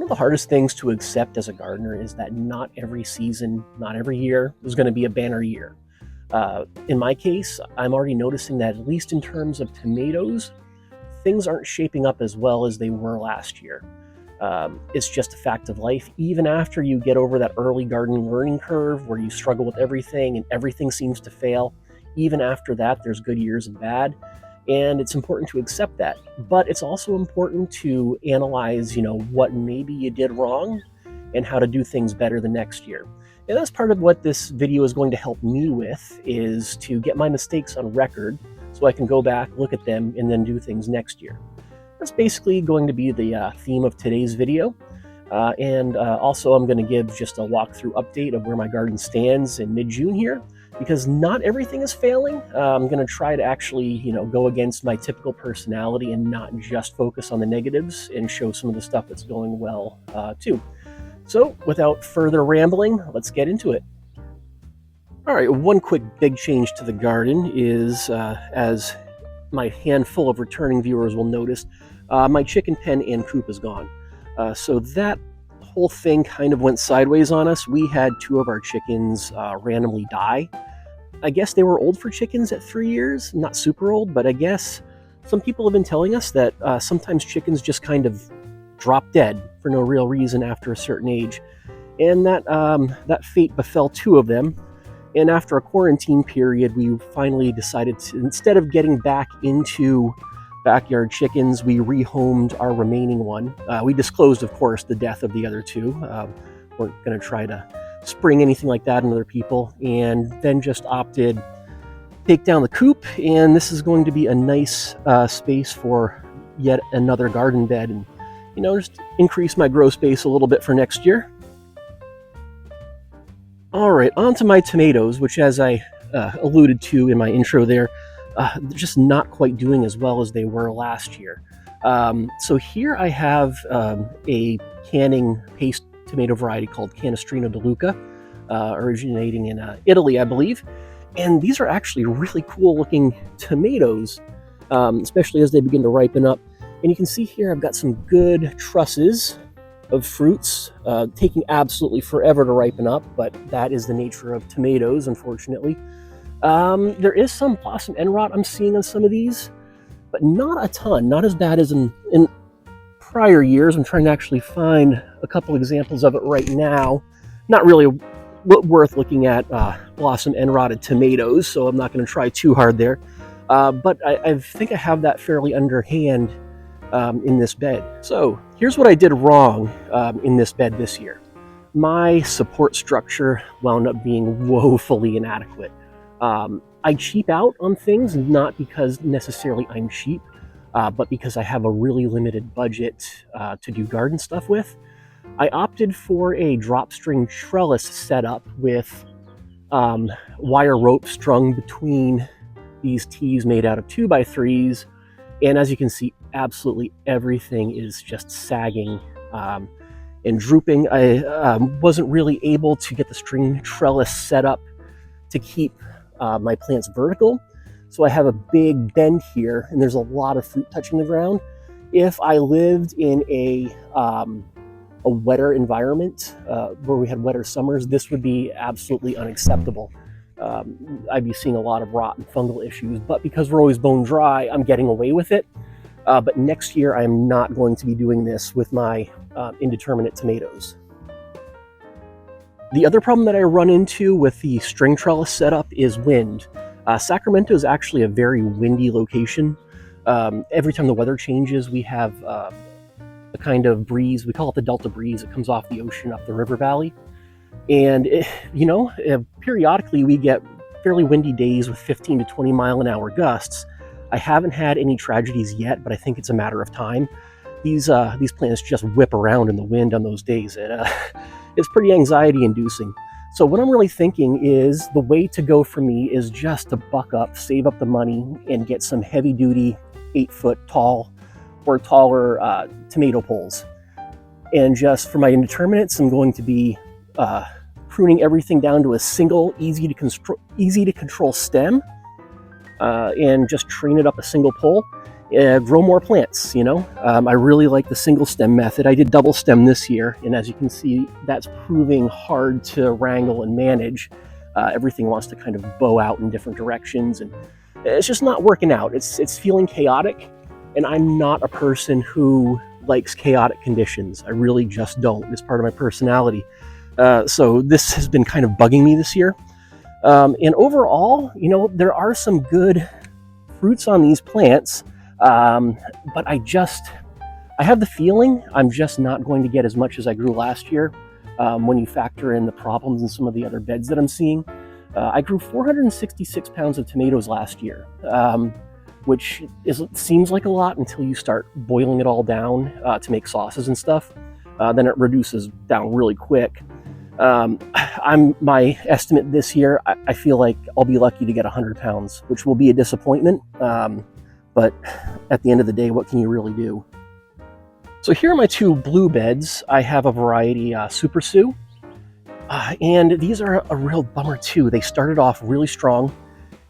of the hardest things to accept as a gardener is that not every season, not every year is going to be a banner year. In my case, I'm already noticing that at least in terms of tomatoes, things aren't shaping up as well as they were last year. It's just a fact of life. Even after you get over that early garden learning curve where you struggle with everything and everything seems to fail, even after that, there's good years and bad. And it's important to accept that. But it's also important to analyze, what maybe you did wrong and how to do things better the next year. And that's part of what this video is going to help me with, is to get my mistakes on record so I can go back, look at them, and then do things next year. That's basically going to be the theme of today's video. Also I'm going to give just a walkthrough update of where my garden stands in mid-June here, because not everything is failing. I'm going to try to actually, go against my typical personality and not just focus on the negatives and show some of the stuff that's going well too. So without further rambling, let's get into it. All right, one quick big change to the garden is, as my handful of returning viewers will notice, my chicken pen and coop is gone. So that whole thing kind of went sideways on us. We had 2 of our chickens randomly die. I guess they were old for chickens at 3 years, not super old, but I guess some people have been telling us that sometimes chickens just kind of drop dead for no real reason after a certain age. And that fate befell 2 of them. And after a quarantine period, we finally decided to, instead of getting back into backyard chickens, we rehomed our remaining one. We disclosed, of course, the death of the other 2. Weren't going to try to spring anything like that on other people, and then just opted to take down the coop, and this is going to be a nice space for yet another garden bed, and just increase my grow space a little bit for next year. All right, on to my tomatoes, which, as I alluded to in my intro there, they're just not quite doing as well as they were last year. So here I have a canning paste tomato variety called Canestrino Deluca, originating in Italy, I believe. And these are actually really cool looking tomatoes, especially as they begin to ripen up. And you can see here I've got some good trusses of fruits, taking absolutely forever to ripen up, but that is the nature of tomatoes, unfortunately. There is some blossom end rot I'm seeing on some of these, but not a ton, not as bad as in prior years. I'm trying to actually find a couple examples of it right now. Not really worth looking at blossom end rotted tomatoes, so I'm not going to try too hard there. But I think I have that fairly underhand in this bed. So here's what I did wrong in this bed this year. My support structure wound up being woefully inadequate. I cheap out on things, not because necessarily I'm cheap, but because I have a really limited budget to do garden stuff with. I opted for a drop string trellis setup with wire rope strung between these tees made out of 2x3s. And as you can see, absolutely everything is just sagging and drooping. I wasn't really able to get the string trellis set up to keep my plants vertical. So I have a big bend here, and there's a lot of fruit touching the ground. If I lived in a wetter environment where we had wetter summers, this would be absolutely unacceptable. I'd be seeing a lot of rot and fungal issues, but because we're always bone dry, I'm getting away with it. But next year, I'm not going to be doing this with my indeterminate tomatoes. The other problem that I run into with the string trellis setup is wind. Sacramento is actually a very windy location. Every time the weather changes, we have a kind of breeze. We call it the Delta breeze. It comes off the ocean up the river valley. And, periodically we get fairly windy days with 15 to 20 mile an hour gusts. I haven't had any tragedies yet, but I think it's a matter of time. These plants just whip around in the wind on those days. It's pretty anxiety inducing. So what I'm really thinking is the way to go for me is just to buck up, save up the money, and get some heavy duty 8-foot tall or taller tomato poles. And just for my indeterminates, I'm going to be pruning everything down to a single, easy to control stem, and just train it up a single pole. grow more plants, you know. I really like the single stem method. I did double stem this year, and as you can see, that's proving hard to wrangle and manage. Everything wants to kind of bow out in different directions, and it's just not working out. It's feeling chaotic, and I'm not a person who likes chaotic conditions. I really just don't. It's part of my personality. So this has been kind of bugging me this year. And overall, you know, there are some good fruits on these plants, but I have the feeling I'm just not going to get as much as I grew last year. When you factor in the problems in some of the other beds that I'm seeing. I grew 466 pounds of tomatoes last year, which seems like a lot until you start boiling it all down to make sauces and stuff. Then it reduces down really quick. My estimate this year, I feel like I'll be lucky to get 100 pounds, which will be a disappointment. But at the end of the day, what can you really do? So here are my two blue beds. I have a variety Super Sioux, and these are a real bummer too. They started off really strong,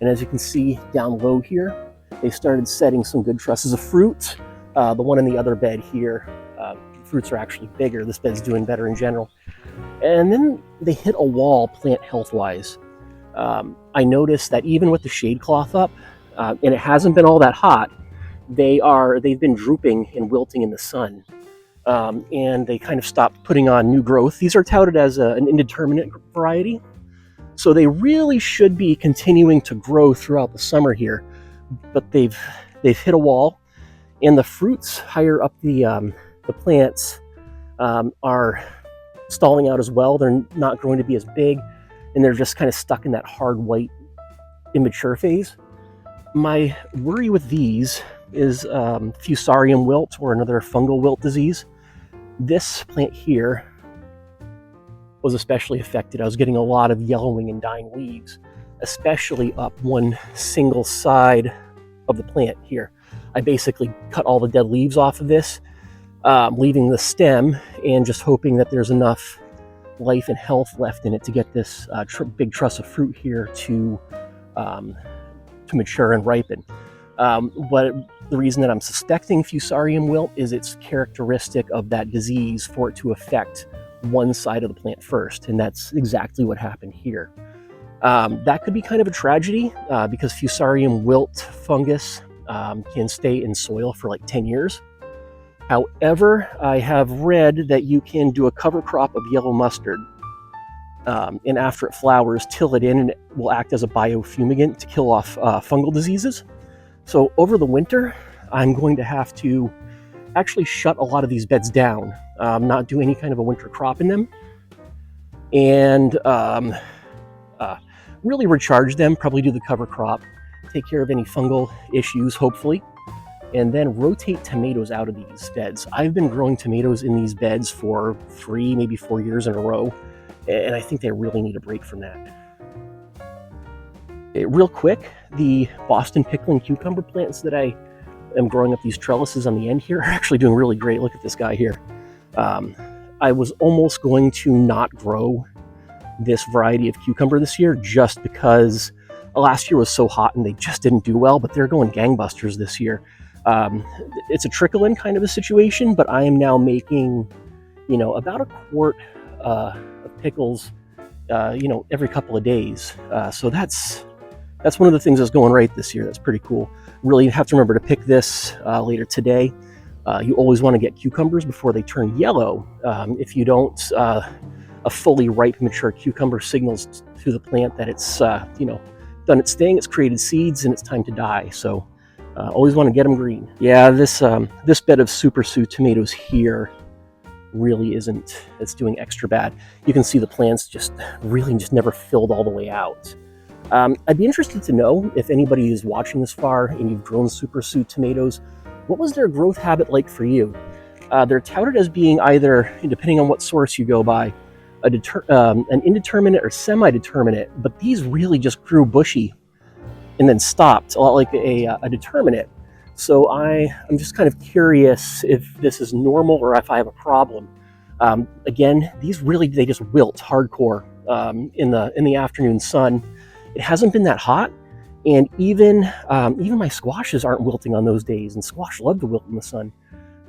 and as you can see down low here, they started setting some good trusses of fruit. The one in the other bed here, fruits are actually bigger. This bed's doing better in general. And then they hit a wall plant health-wise. I noticed that even with the shade cloth up, and it hasn't been all that hot, they've been drooping and wilting in the sun. And they kind of stopped putting on new growth. These are touted as an indeterminate variety. So they really should be continuing to grow throughout the summer here, but they've hit a wall, and the fruits higher up the plants are stalling out as well. They're not growing to be as big, and they're just kind of stuck in that hard white immature phase. My worry with these is Fusarium wilt, or another fungal wilt disease. This plant here was especially affected. I was getting a lot of yellowing and dying leaves, especially up one single side of the plant here. I basically cut all the dead leaves off of this, leaving the stem and just hoping that there's enough life and health left in it to get this big truss of fruit here to mature and ripen. But the reason that I'm suspecting Fusarium wilt is it's characteristic of that disease for it to affect one side of the plant first, and that's exactly what happened here. That could be kind of a tragedy because Fusarium wilt fungus can stay in soil for like 10 years. However, I have read that you can do a cover crop of yellow mustard, and after it flowers, till it in, and it will act as a biofumigant to kill off fungal diseases. So over the winter, I'm going to have to actually shut a lot of these beds down, not do any kind of a winter crop in them, and really recharge them, probably do the cover crop, take care of any fungal issues, hopefully, and then rotate tomatoes out of these beds. I've been growing tomatoes in these beds for 3, maybe 4 years in a row, and I think they really need a break from that. Real quick, the Boston pickling cucumber plants that I am growing up these trellises on the end here are actually doing really great. Look at this guy here. I was almost going to not grow this variety of cucumber this year just because last year was so hot and they just didn't do well, but they're going gangbusters this year. It's a trickle-in kind of a situation, but I am now making, about a quart of pickles, every couple of days. So that's one of the things that's going right this year. That's pretty cool. Really have to remember to pick this later today. You always want to get cucumbers before they turn yellow. If you don't, a fully ripe, mature cucumber signals to the plant that it's, done its thing, it's created seeds, and it's time to die. So always want to get them green. Yeah, this bed of Super Sioux tomatoes here really isn't, it's doing extra bad. You can see the plants just never filled all the way out. I'd be interested to know if anybody is watching this far and you've grown Super Sioux tomatoes, what was their growth habit like for you? They're touted as being either, depending on what source you go by, an indeterminate or semi-determinate, but these really just grew bushy and then stopped, a lot like a determinate. So I'm just kind of curious if this is normal or if I have a problem. Again, these really, they just wilt hardcore in the afternoon sun. It hasn't been that hot, And even my squashes aren't wilting on those days, and squash love to wilt in the sun.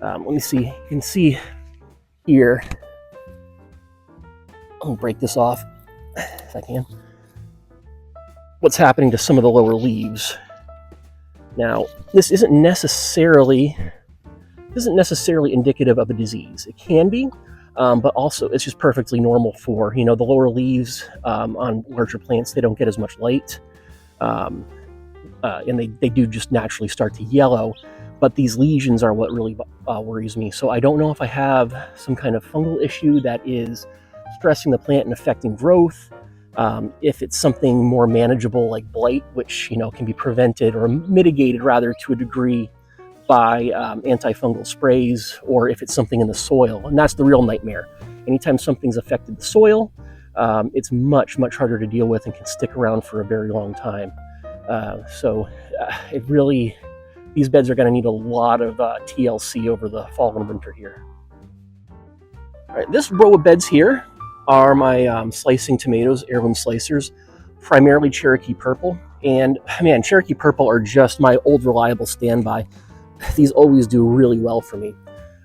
Let me see. You can see here. I'll break this off if I can. What's happening to some of the lower leaves. Now, this isn't necessarily indicative of a disease. It can be, but also it's just perfectly normal for, the lower leaves on larger plants. They don't get as much light, and they do just naturally start to yellow. But these lesions are what really worries me. So I don't know if I have some kind of fungal issue that is stressing the plant and affecting growth. If it's something more manageable like blight, which can be prevented or mitigated rather to a degree by antifungal sprays, or if it's something in the soil, and that's the real nightmare. Anytime something's affected the soil, it's much harder to deal with and can stick around for a very long time. These beds are going to need a lot of TLC over the fall and winter here. All right, this row of beds here are my slicing tomatoes, heirloom slicers, primarily Cherokee Purple. And man, Cherokee Purple are just my old reliable standby. These always do really well for me.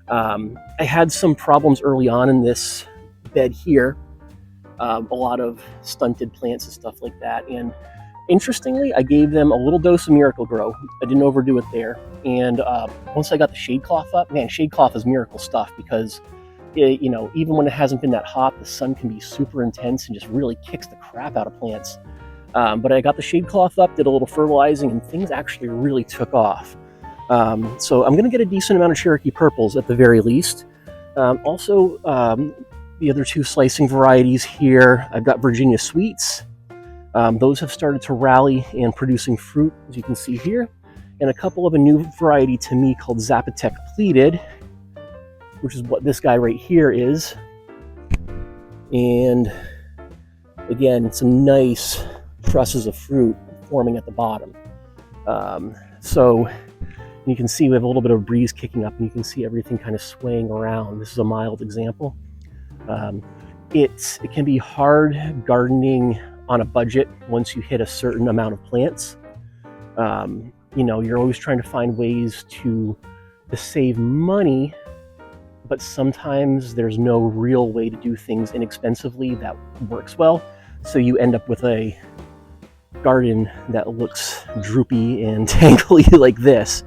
I had some problems early on in this bed here, a lot of stunted plants and stuff like that. And interestingly, I gave them a little dose of Miracle Grow. I didn't overdo it there. And once I got the shade cloth up, man, shade cloth is miracle stuff, because even when it hasn't been that hot, the sun can be super intense and just really kicks the crap out of plants. But I got the shade cloth up, did a little fertilizing, and things actually really took off. So I'm going to get a decent amount of Cherokee Purples at the very least. Also, the other two slicing varieties here, I've got Virginia Sweets. Those have started to rally and producing fruit, as you can see here. And a couple of a new variety to me called Zapotec Pleated, which is what this guy right here is. And again, some nice trusses of fruit forming at the bottom. So you can see we have a little bit of breeze kicking up, and you can see everything kind of swaying around. This is a mild example. It can be hard gardening on a budget once you hit a certain amount of plants. You're always trying to find ways to save money, but sometimes there's no real way to do things inexpensively that works well. So you end up with a garden that looks droopy and tangly like this.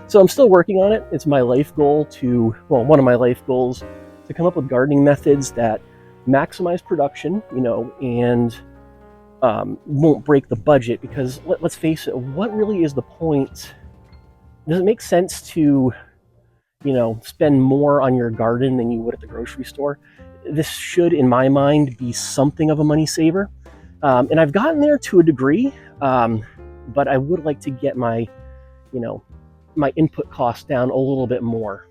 So I'm still working on it. It's my life goal one of my life goals, to come up with gardening methods that maximize production, and won't break the budget. Because let's face it, what really is the point? Does it make sense to spend more on your garden than you would at the grocery store? This should, in my mind, be something of a money saver. And I've gotten there to a degree, but I would like to get my input costs down a little bit more.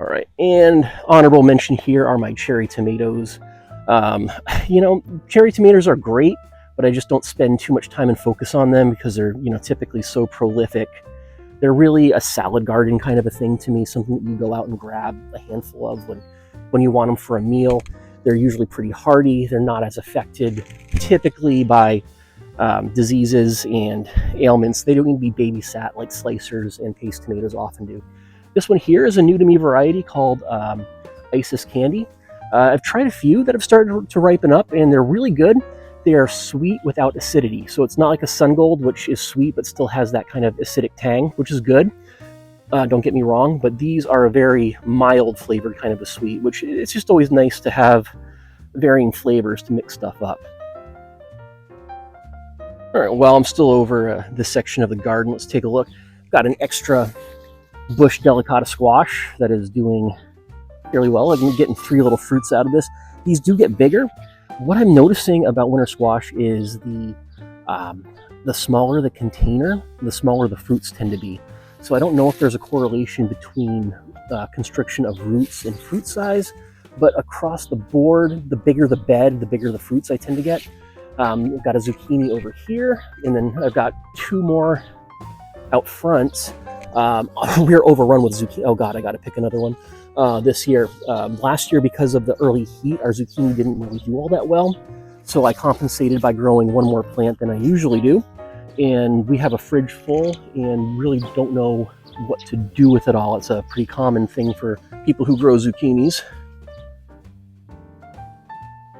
All right, and honorable mention here are my cherry tomatoes. Cherry tomatoes are great, but I just don't spend too much time and focus on them because they're, typically so prolific. They're really a salad garden kind of a thing to me, something that you go out and grab a handful of when you want them for a meal. They're usually pretty hardy. They're not as affected typically by diseases and ailments. They don't need to be babysat like slicers and paste tomatoes often do. This one here is a new to me variety called Isis Candy. I've tried a few that have started to ripen up, and they're really good. They are sweet without acidity. So it's not like a Sun Gold, which is sweet but still has that kind of acidic tang, which is good. Don't get me wrong, but these are a very mild flavored kind of a sweet, which it's just always nice to have varying flavors to mix stuff up. All right, while I'm still over this section of the garden, let's take a look. Got an extra bush Delicata squash that is doing fairly well. I'm getting 3 little fruits out of this. These do get bigger. What I'm noticing about winter squash is the smaller the container, the smaller the fruits tend to be. So I don't know if there's a correlation between constriction of roots and fruit size, but across the board, the bigger the bed, the bigger the fruits I tend to get. I've got a zucchini over here, and then I've got 2 more out front. We're overrun with zucchini. Oh God, I got to pick another one this year. Last year, because of the early heat, our zucchini didn't really do all that well. So I compensated by growing 1 more plant than I usually do. and we have a fridge full and really don't know what to do with it all. It's a pretty common thing for people who grow zucchinis.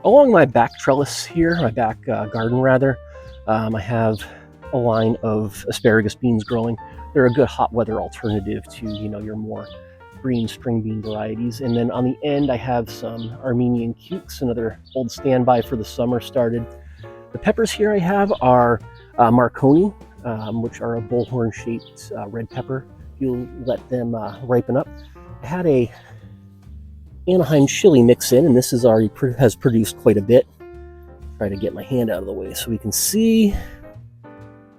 Along my back trellis here, my back garden rather, I have a line of asparagus beans growing. They're a good hot weather alternative to, your more green string bean varieties. And then on the end, I have some Armenian cukes, another old standby for the summer started. The peppers here I have are Marconi, which are a bullhorn-shaped red pepper. You'll let them ripen up. I had a Anaheim chili mix in, and this is already has produced quite a bit. Try to get my hand out of the way so we can see.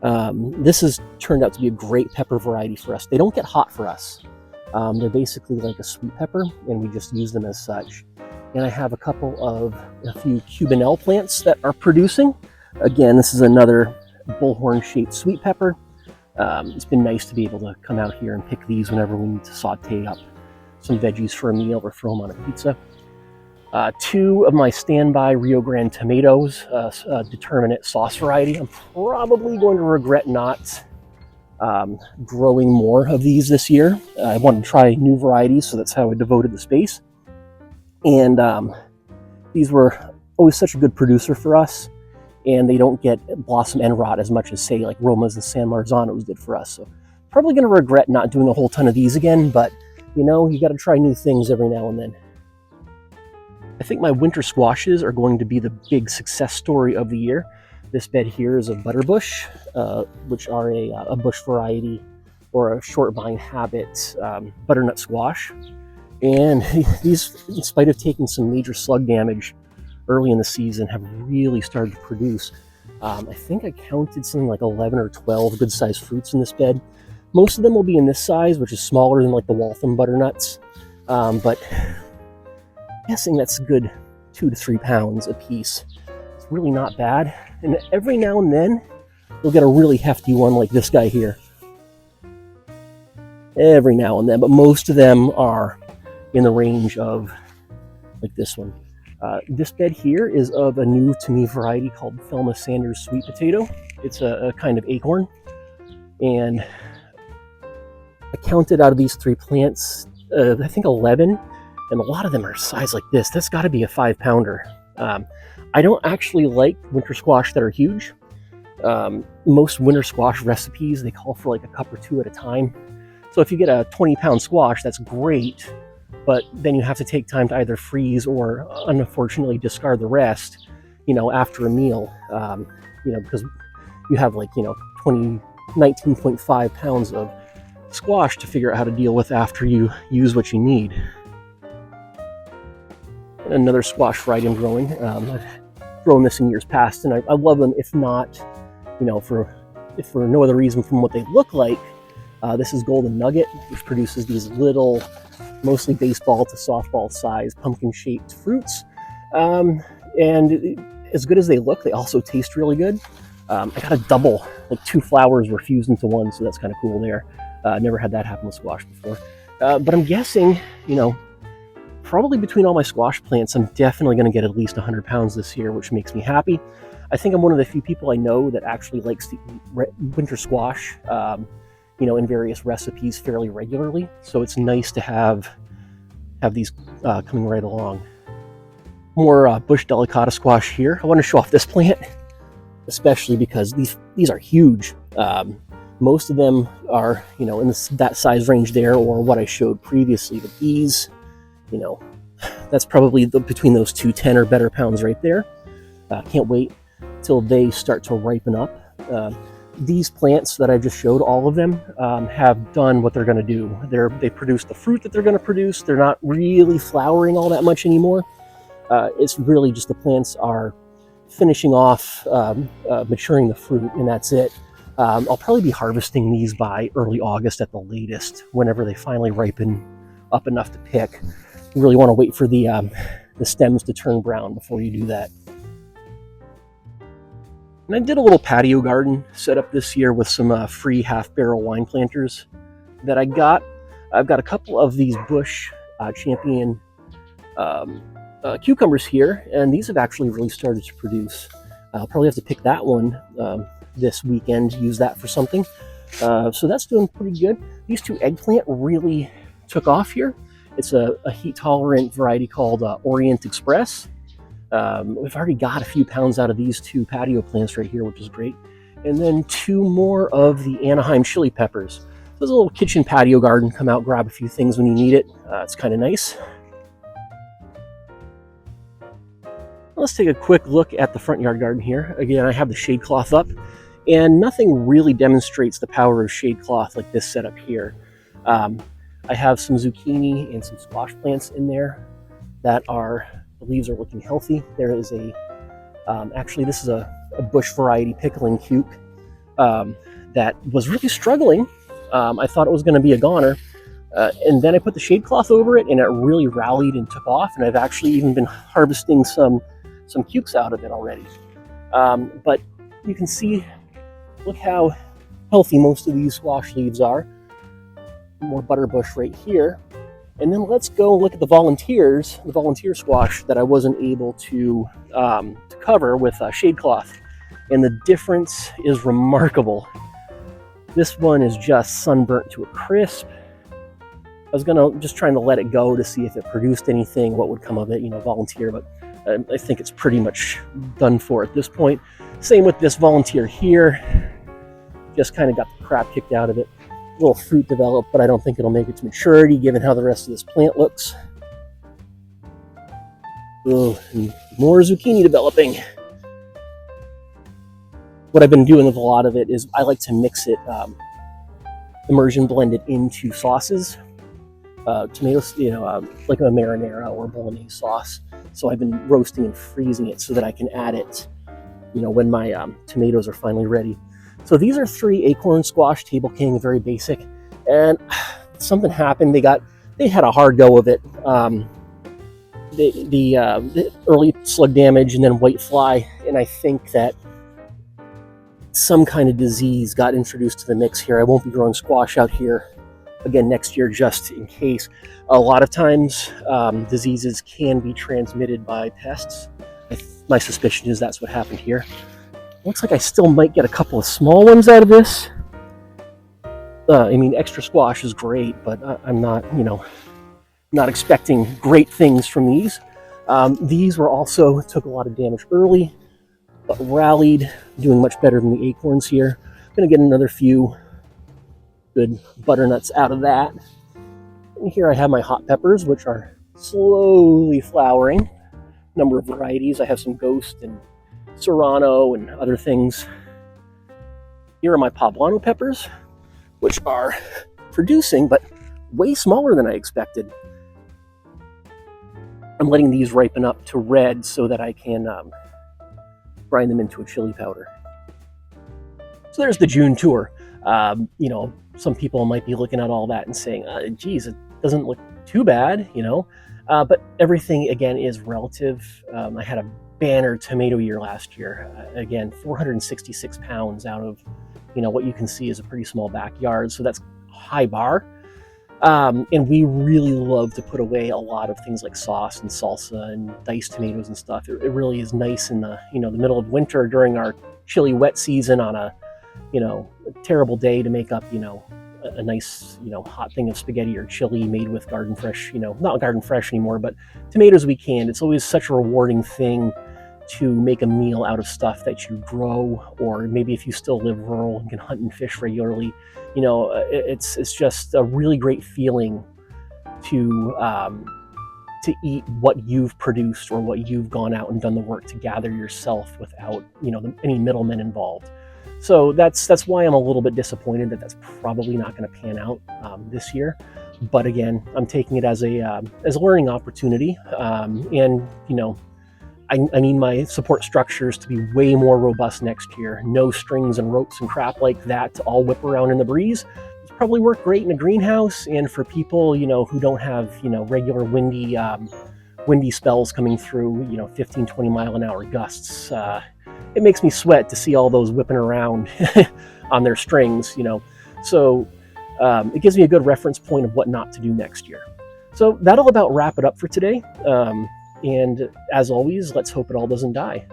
This has turned out to be a great pepper variety for us. They don't get hot for us. They're basically like a sweet pepper, and we just use them as such. And I have a few Cubanelle plants that are producing. Again, this is another bullhorn-shaped sweet pepper. It's been nice to be able to come out here and pick these whenever we need to saute up some veggies for a meal or throw them on a pizza. Two of my standby Rio Grande tomatoes, determinate sauce variety. I'm probably going to regret not growing more of these this year. I wanted to try new varieties, so that's how I devoted the space. And these were always such a good producer for us, and they don't get blossom end rot as much as, say, like Romas and San Marzanos did for us. So probably going to regret not doing a whole ton of these again, but you got to try new things every now and then. I think my winter squashes are going to be the big success story of the year. This bed here is a butterbush, which are a bush variety or a short vine habit butternut squash. And these, in spite of taking some major slug damage early in the season, have really started to produce. I think I counted something like 11 or 12 good-sized fruits in this bed. Most of them will be in this size, which is smaller than like the Waltham butternuts, but I'm guessing that's a good 2 to 3 pounds a piece. It's really not bad. And every now and then, you'll get a really hefty one like this guy here. Every now and then, but most of them are in the range of like this one. This bed here is of a new to me variety called Thelma Sanders sweet potato. It's a kind of acorn, and I counted out of these 3 plants, I think 11, and a lot of them are size like this. That's got to be a 5-pounder. I don't actually like winter squash that are huge. Most winter squash recipes, they call for like a cup or 2 at a time. So if you get a 20-pound squash, that's great, but then you have to take time to either freeze or unfortunately discard the rest, after a meal, because you have 19.5 pounds of squash to figure out how to deal with after you use what you need. And another squash variety I'm growing. I've grown this in years past, and I love them, if not, for no other reason from what they look like. This is Golden Nugget, which produces these little, mostly baseball to softball size pumpkin-shaped fruits. And as good as they look, they also taste really good. I got a double, 2 flowers were fused into one, so that's kind of cool there. Never had that happen with squash before. But I'm guessing, probably between all my squash plants, I'm definitely going to get at least 100 pounds this year, which makes me happy. I think I'm one of the few people I know that actually likes to eat winter squash, in various recipes fairly regularly. So it's nice to have these coming right along. More bush delicata squash here. I want to show off this plant, especially because these are huge. Most of them are, in that size range there, or what I showed previously. But these, that's probably between those 2 10 or better pounds right there. Can't wait till they start to ripen up. These plants that I just showed, all of them, have done what they're going to do. They produce the fruit that they're going to produce. They're not really flowering all that much anymore. It's really just the plants are finishing off, maturing the fruit, and that's it. I'll probably be harvesting these by early August at the latest, whenever they finally ripen up enough to pick. You really want to wait for the stems to turn brown before you do that. And I did a little patio garden set up this year with some free half-barrel wine planters that I got. I've got a couple of these Bush Champion cucumbers here, and these have actually really started to produce. I'll probably have to pick that one this weekend, use that for something. So that's doing pretty good. These two eggplant really took off here. It's a heat-tolerant variety called Orient Express. We've already got a few pounds out of these two patio plants right here, which is great. And then two more of the Anaheim chili peppers. There's a little kitchen patio garden. Come out, grab a few things when you need it. It's kind of nice. Let's take a quick look at the front yard garden here. Again, I have the shade cloth up, and nothing really demonstrates the power of shade cloth like this setup here. I have some zucchini and some squash plants in there that are, the leaves are looking healthy. There is a, actually this is a bush variety pickling cuke that was really struggling. I thought it was going to be a goner. And then I put the shade cloth over it, and it really rallied and took off. And I've actually even been harvesting some cukes out of it already. But you can see, look how healthy most of these squash leaves are. More butterbush right here. And then let's go look at the volunteer squash that I wasn't able to cover with shade cloth. And the difference is remarkable. This one is just sunburnt to a crisp. I was just trying to let it go to see if it produced anything, what would come of it, volunteer, but I think it's pretty much done for at this point. Same with this volunteer here. Just kind of got the crap kicked out of it. A little fruit developed, but I don't think it'll make it to maturity given how the rest of this plant looks. Oh, and more zucchini developing. What I've been doing with a lot of it is I like to mix it, immersion blend it into sauces. Tomatoes, like a marinara or bolognese sauce. So I've been roasting and freezing it so that I can add it, when my tomatoes are finally ready. So these are 3 acorn squash, Table King, very basic. And something happened. They had a hard go of it. The early slug damage and then white fly, and I think that some kind of disease got introduced to the mix here. I won't be growing squash out here again next year just in case. A lot of times diseases can be transmitted by pests. My suspicion is that's what happened here. Looks like I still might get a couple of small ones out of this. Extra squash is great, but I'm not, not expecting great things from these. These were also took a lot of damage early, but rallied, doing much better than the acorns here. I'm gonna get another few good butternuts out of that. And here I have my hot peppers, which are slowly flowering. Number of varieties. I have some Ghost and Serrano and other things. Here are my poblano peppers, which are producing, but way smaller than I expected. I'm letting these ripen up to red so that I can grind them into a chili powder. So there's the June tour. Some people might be looking at all that and saying, geez, it doesn't look too bad, but everything, again, is relative. I had a banner tomato year last year. Again, 466 pounds out of, what you can see is a pretty small backyard. So that's a high bar. And we really love to put away a lot of things like sauce and salsa and diced tomatoes and stuff. It really is nice in the, the middle of winter during our chilly wet season on a, a terrible day to make up, a nice, hot thing of spaghetti or chili made with garden fresh, not garden fresh anymore, but tomatoes we canned. It's always such a rewarding thing to make a meal out of stuff that you grow, or maybe if you still live rural and can hunt and fish regularly, it's just a really great feeling to eat what you've produced or what you've gone out and done the work to gather yourself without, any middlemen involved. So that's why I'm a little bit disappointed that that's probably not going to pan out this year. But again, I'm taking it as a learning opportunity, and I need my support structures to be way more robust next year. No strings and ropes and crap like that to all whip around in the breeze. It's probably work great in a greenhouse, and for people who don't have regular windy spells coming through 15-20 mile an hour gusts. It makes me sweat to see all those whipping around on their strings. So it gives me a good reference point of what not to do next year. So that'll about wrap it up for today. And as always, let's hope it all doesn't die.